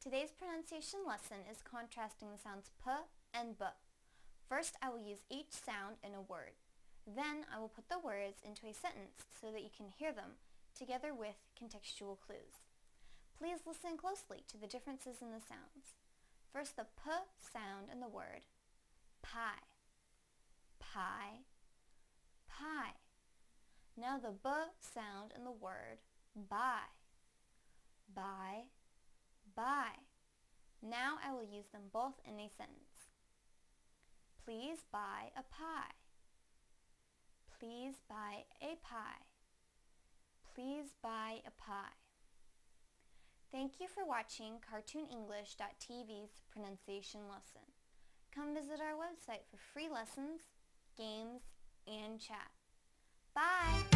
Today's pronunciation lesson is contrasting the sounds p and b. First, I will use each sound in a word. Then, I will put the words into a sentence so that you can hear them, together with contextual clues. Please listen closely to the differences in the sounds. First, the p sound in the word pie, pie, pie. Now the b sound in the word buy, buy, buy. Now I will use them both in a sentence. Please buy a pie. Please buy a pie. Please buy a pie. Thank you for watching CartoonEnglish.tv's pronunciation lesson. Come visit our website for free lessons, games, and chat. Bye!